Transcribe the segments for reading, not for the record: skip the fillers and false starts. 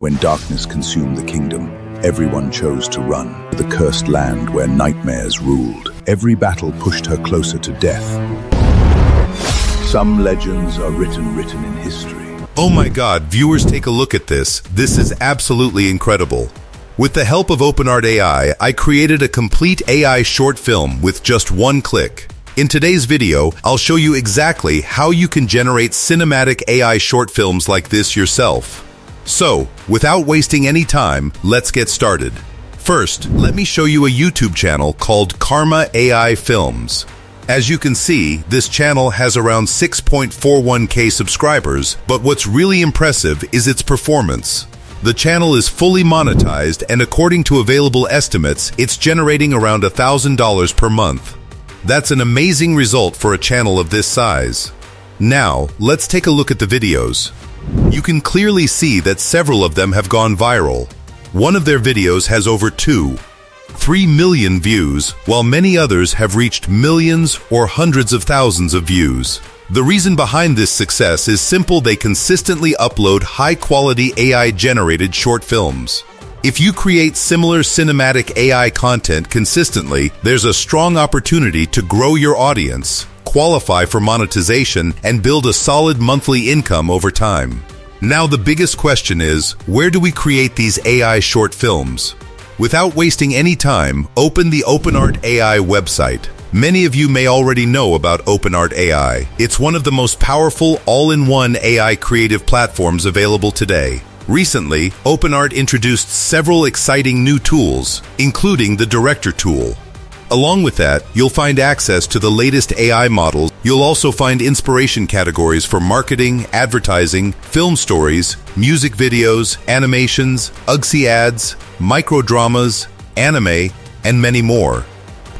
When darkness consumed the kingdom, everyone chose to run to the cursed land where nightmares ruled. Every battle pushed her closer to death. Some legends are written in history. Oh my God, viewers, take a look at this. This is absolutely incredible. With the help of OpenArt AI, I created a complete AI short film with just one click. In today's video, I'll show you exactly how you can generate cinematic AI short films like this yourself. So, without wasting any time, let's get started. First, let me show you a YouTube channel called Karma AI Films. As you can see, this channel has around 6.41k subscribers, but what's really impressive is its performance. The channel is fully monetized, and according to available estimates, it's generating around $1,000 per month. That's an amazing result for a channel of this size. Now, let's take a look at the videos. You can clearly see that several of them have gone viral. One of their videos has over 3 million views, while many others have reached millions or hundreds of thousands of views. The reason behind this success is simple: they consistently upload high-quality AI-generated short films. If you create similar cinematic AI content consistently, there's a strong opportunity to grow your audience, qualify for monetization, and build a solid monthly income over time. Now the biggest question is, where do we create these AI short films? Without wasting any time, open the OpenArt AI website. Many of you may already know about OpenArt AI. It's one of the most powerful all-in-one AI creative platforms available today. Recently, OpenArt introduced several exciting new tools, including the Director tool. Along with that, you'll find access to the latest AI models. You'll also find inspiration categories for marketing, advertising, film stories, music videos, animations, UGC ads, microdramas, anime, and many more.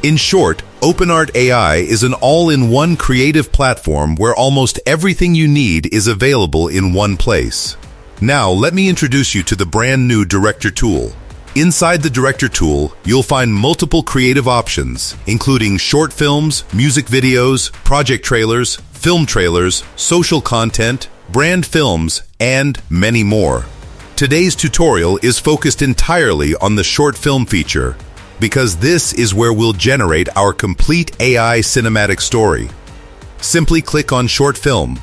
In short, OpenArt AI is an all-in-one creative platform where almost everything you need is available in one place. Now, let me introduce you to the brand new Director tool. Inside the Director tool, you'll find multiple creative options, including short films, music videos, project trailers, film trailers, social content, brand films, and many more. Today's tutorial is focused entirely on the short film feature, because this is where we'll generate our complete AI cinematic story. Simply click on Short Film.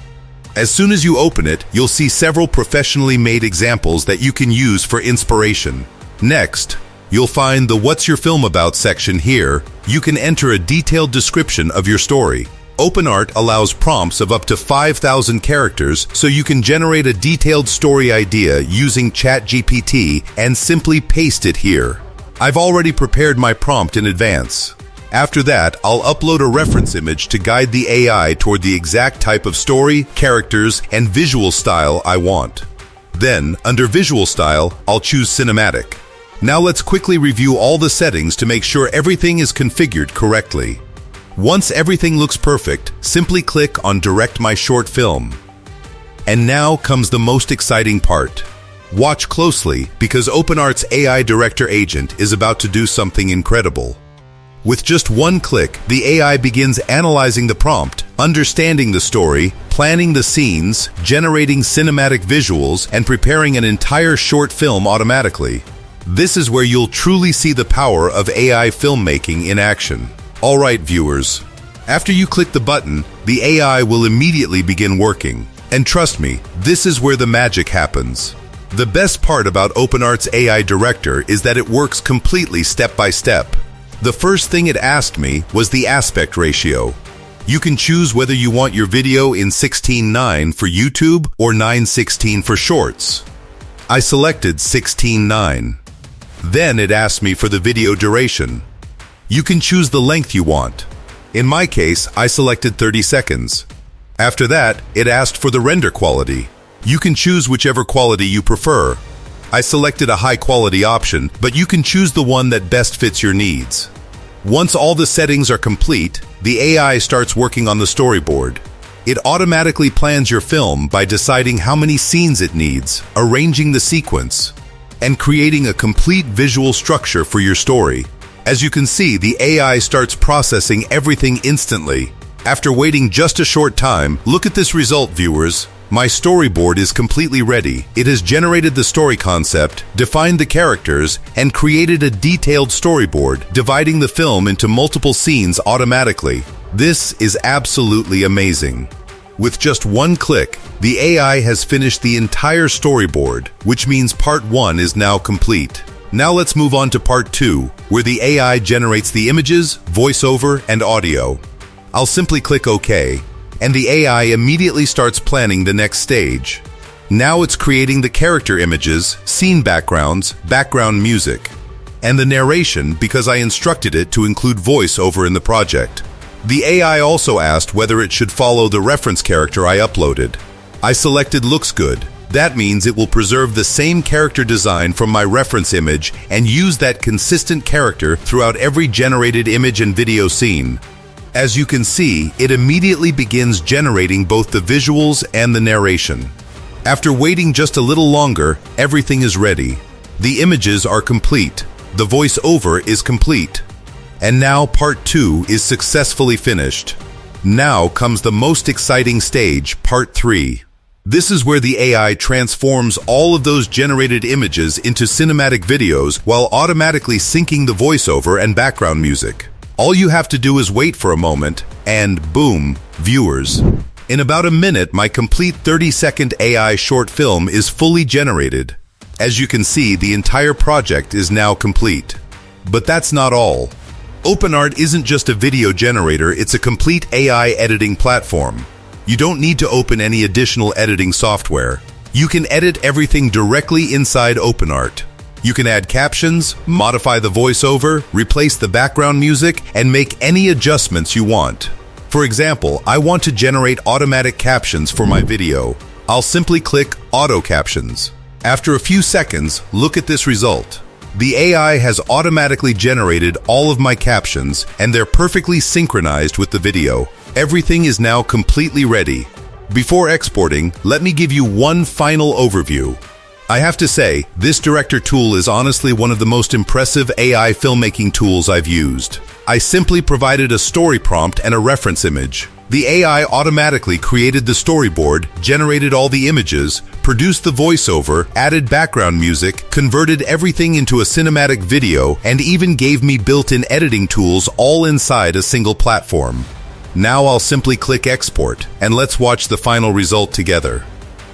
As soon as you open it, you'll see several professionally made examples that you can use for inspiration. Next, you'll find the What's Your Film About section here. You can enter a detailed description of your story. OpenArt allows prompts of up to 5,000 characters, so you can generate a detailed story idea using ChatGPT and simply paste it here. I've already prepared my prompt in advance. After that, I'll upload a reference image to guide the AI toward the exact type of story, characters, and visual style I want. Then, under Visual Style, I'll choose Cinematic. Now let's quickly review all the settings to make sure everything is configured correctly. Once everything looks perfect, simply click on Direct My Short Film. And now comes the most exciting part. Watch closely, because OpenArt's AI Director agent is about to do something incredible. With just one click, the AI begins analyzing the prompt, understanding the story, planning the scenes, generating cinematic visuals, and preparing an entire short film automatically. This is where you'll truly see the power of AI filmmaking in action. Alright viewers, after you click the button, the AI will immediately begin working. And trust me, this is where the magic happens. The best part about OpenArt's AI Director is that it works completely step by step. The first thing it asked me was the aspect ratio. You can choose whether you want your video in 16:9 for YouTube or 9:16 for Shorts. I selected 16:9. Then it asked me for the video duration. You can choose the length you want. In my case, I selected 30 seconds. After that, it asked for the render quality. You can choose whichever quality you prefer. I selected a high-quality option, but you can choose the one that best fits your needs. Once all the settings are complete, the AI starts working on the storyboard. It automatically plans your film by deciding how many scenes it needs, arranging the sequence, and creating a complete visual structure for your story. As you can see, the AI starts processing everything instantly. After waiting just a short time, look at this result, viewers. My storyboard is completely ready. It has generated the story concept, defined the characters, and created a detailed storyboard, dividing the film into multiple scenes automatically. This is absolutely amazing. With just one click, the AI has finished the entire storyboard, which means part 1 is now complete. Now let's move on to part 2, where the AI generates the images, voiceover, and audio. I'll simply click OK, and the AI immediately starts planning the next stage. Now it's creating the character images, scene backgrounds, background music, and the narration because I instructed it to include voiceover in the project. The AI also asked whether it should follow the reference character I uploaded. I selected looks good. That means it will preserve the same character design from my reference image and use that consistent character throughout every generated image and video scene. As you can see, it immediately begins generating both the visuals and the narration. After waiting just a little longer, everything is ready. The images are complete. The voiceover is complete. And now part 2 is successfully finished. Now comes the most exciting stage, part 3. This is where the AI transforms all of those generated images into cinematic videos while automatically syncing the voiceover and background music. All you have to do is wait for a moment, and boom, viewers. In about a minute, my complete 30-second AI short film is fully generated. As you can see, the entire project is now complete. But that's not all. OpenArt isn't just a video generator, it's a complete AI editing platform. You don't need to open any additional editing software. You can edit everything directly inside OpenArt. You can add captions, modify the voiceover, replace the background music, and make any adjustments you want. For example, I want to generate automatic captions for my video. I'll simply click Auto Captions. After a few seconds, look at this result. The AI has automatically generated all of my captions, and they're perfectly synchronized with the video. Everything is now completely ready. Before exporting, let me give you one final overview. I have to say, this director tool is honestly one of the most impressive AI filmmaking tools I've used. I simply provided a story prompt and a reference image. The AI automatically created the storyboard, generated all the images, produced the voiceover, added background music, converted everything into a cinematic video, and even gave me built-in editing tools all inside a single platform. Now I'll simply click export, and let's watch the final result together.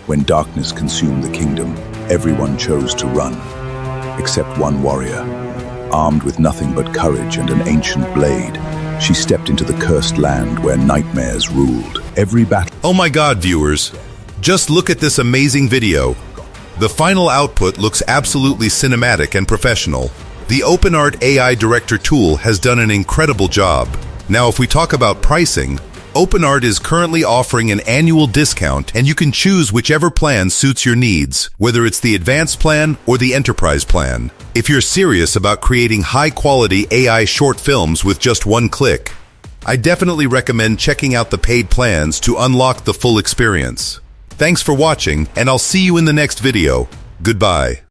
When darkness consumed the kingdom, everyone chose to run, except one warrior. Armed with nothing but courage and an ancient blade, she stepped into the cursed land where nightmares ruled. Every battle... Oh my God, viewers! Just look at this amazing video. The final output looks absolutely cinematic and professional. The OpenArt AI Director tool has done an incredible job. Now, if we talk about pricing, OpenArt is currently offering an annual discount, and you can choose whichever plan suits your needs, whether it's the advanced plan or the enterprise plan. If you're serious about creating high-quality AI short films with just one click, I definitely recommend checking out the paid plans to unlock the full experience. Thanks for watching, and I'll see you in the next video. Goodbye.